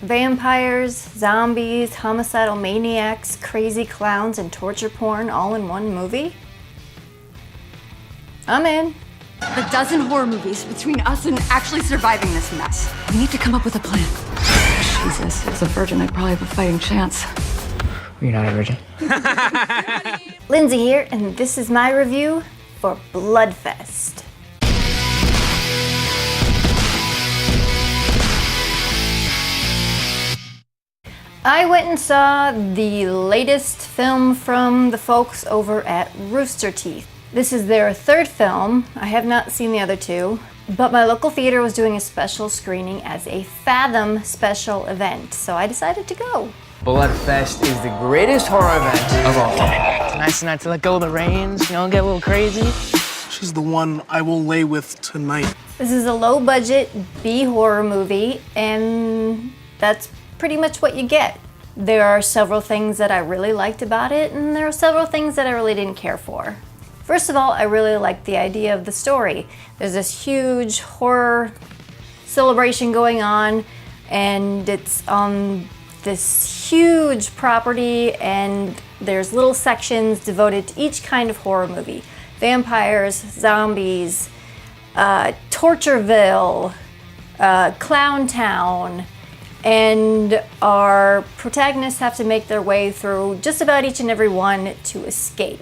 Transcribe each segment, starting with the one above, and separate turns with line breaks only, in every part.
Vampires, zombies, homicidal maniacs, crazy clowns, and torture porn all in one movie? I'm in.
A dozen horror movies between us and actually surviving this mess. We need to come up with a plan. Jesus, as a virgin, I'd probably have a fighting chance.
You're not a virgin.
Lindsay here, and this is my review for Bloodfest. I went and saw the latest film from the folks over at Rooster Teeth. This is their third film. I have not seen the other two, but my local theater was doing a special screening as a Fathom special event, so I decided to go.
Bloodfest is the greatest horror event of all time. It's nice not to let go of the reins, get a little crazy.
She's the one I will lay with tonight.
This is a low-budget B-horror movie, and that's pretty much what you get. There are several things that I really liked about it, and there are several things that I really didn't care for. First of all, I really liked the idea of the story. There's this huge horror celebration going on, and it's on this huge property, and there's little sections devoted to each kind of horror movie. Vampires, zombies, Tortureville, Clown Town, and our protagonists have to make their way through just about each and every one to escape.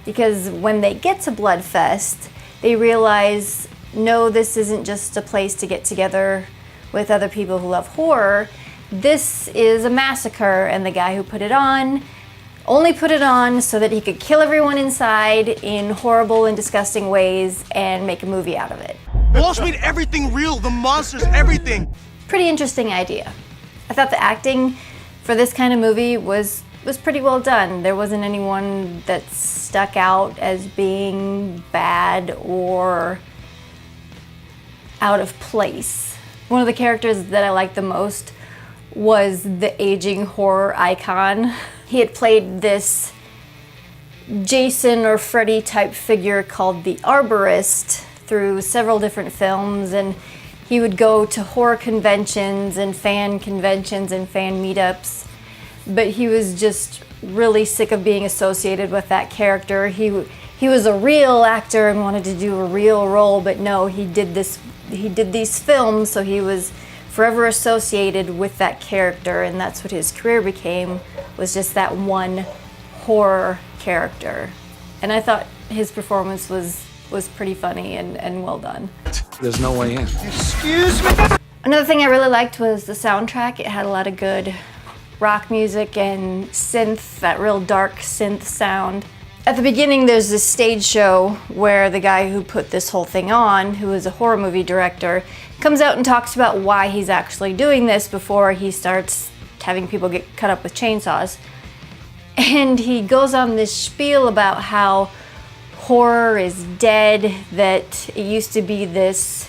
Because when they get to Bloodfest, they realize, no, this isn't just a place to get together with other people who love horror. This is a massacre, and the guy who put it on only put it on so that he could kill everyone inside in horrible and disgusting ways and make a movie out of it.
Walsh made everything real, the monsters, everything.
Pretty interesting idea. I thought the acting for this kind of movie was pretty well done. There wasn't anyone that stuck out as being bad or out of place. One of the characters that I liked the most was the aging horror icon. He had played this Jason or Freddy type figure called the Arborist through several different films, and he would go to horror conventions and fan meetups, but he was just really sick of being associated with that character. He was a real actor and wanted to do a real role, but no, he did these films, so he was forever associated with that character, and that's what his career became, was just that one horror character. And I thought his performance was pretty funny and well done.
There's no way in.
Excuse me?
Another thing I really liked was the soundtrack. It had a lot of good rock music and synth, that real dark synth sound. At the beginning, there's this stage show where the guy who put this whole thing on, who is a horror movie director, comes out and talks about why he's actually doing this before he starts having people get cut up with chainsaws. And he goes on this spiel about how horror is dead, that it used to be this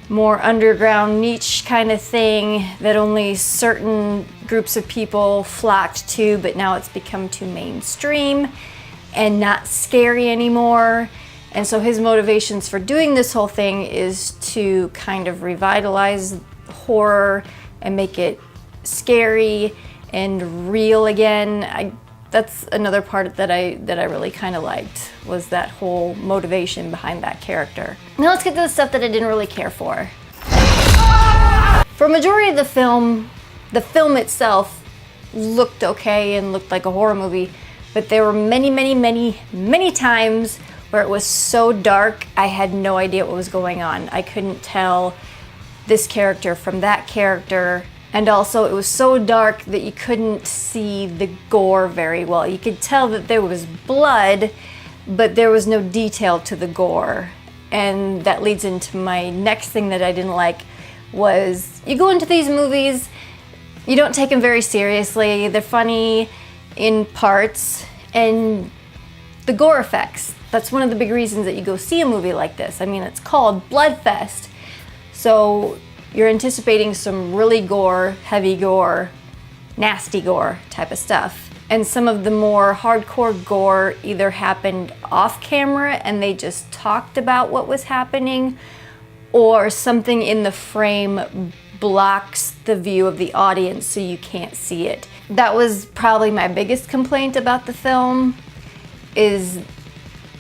more underground niche kind of thing that only certain groups of people flocked to, but now it's become too mainstream and not scary anymore. And so his motivations for doing this whole thing is to kind of revitalize horror and make it scary and real again. That's another part that I really kind of liked, was that whole motivation behind that character. Now let's get to the stuff that I didn't really care for. For a majority of the film itself looked okay and looked like a horror movie, but there were many times where it was so dark I had no idea what was going on. I couldn't tell this character from that character. And also, it was so dark that you couldn't see the gore very well. You could tell that there was blood, but there was no detail to the gore. And that leads into my next thing that I didn't like, was you go into these movies, you don't take them very seriously. They're funny in parts, and the gore effects. That's one of the big reasons that you go see a movie like this. I mean, it's called Bloodfest. So you're anticipating some really gore, heavy gore, nasty gore type of stuff. And some of the more hardcore gore either happened off camera and they just talked about what was happening, or something in the frame blocks the view of the audience so you can't see it. That was probably my biggest complaint about the film, is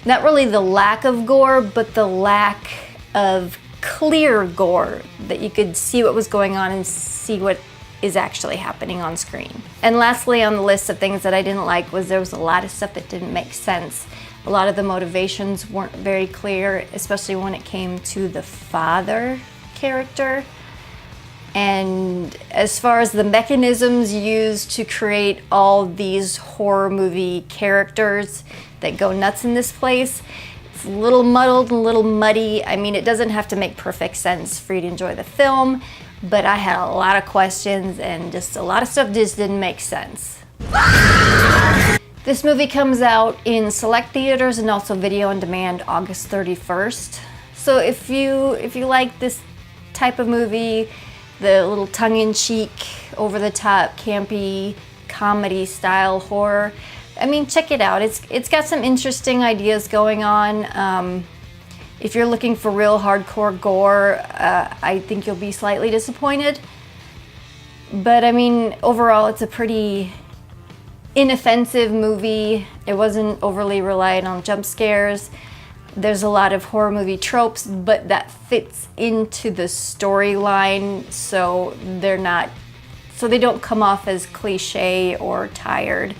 not really the lack of gore, but the lack of clear gore, that you could see what was going on and see what is actually happening on screen. And lastly, on the list of things that I didn't like was there was a lot of stuff that didn't make sense. A lot of the motivations weren't very clear, especially when it came to the father character. And as far as the mechanisms used to create all these horror movie characters that go nuts in this place, it's a little muddled and a little muddy. I mean, it doesn't have to make perfect sense for you to enjoy the film, but I had a lot of questions and just a lot of stuff just didn't make sense. This movie comes out in select theaters and also video on demand August 31st. So if you like this type of movie, the little tongue-in-cheek, over-the-top, campy, comedy-style horror, I mean, check it out. It's got some interesting ideas going on. If you're looking for real hardcore gore, I think you'll be slightly disappointed. But I mean, overall, it's a pretty inoffensive movie. It wasn't overly reliant on jump scares. There's a lot of horror movie tropes, but that fits into the storyline, so they don't come off as cliche or tired.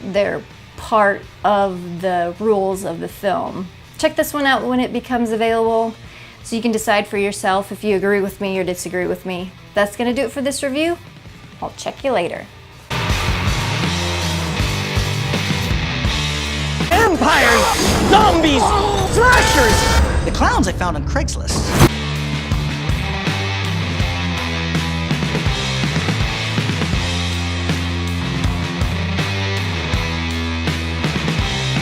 They're part of the rules of the film. Check this one out when it becomes available so you can decide for yourself if you agree with me or disagree with me. That's gonna do it for this review. I'll check you later.
Vampires, zombies, slashers. The clowns I found on Craigslist.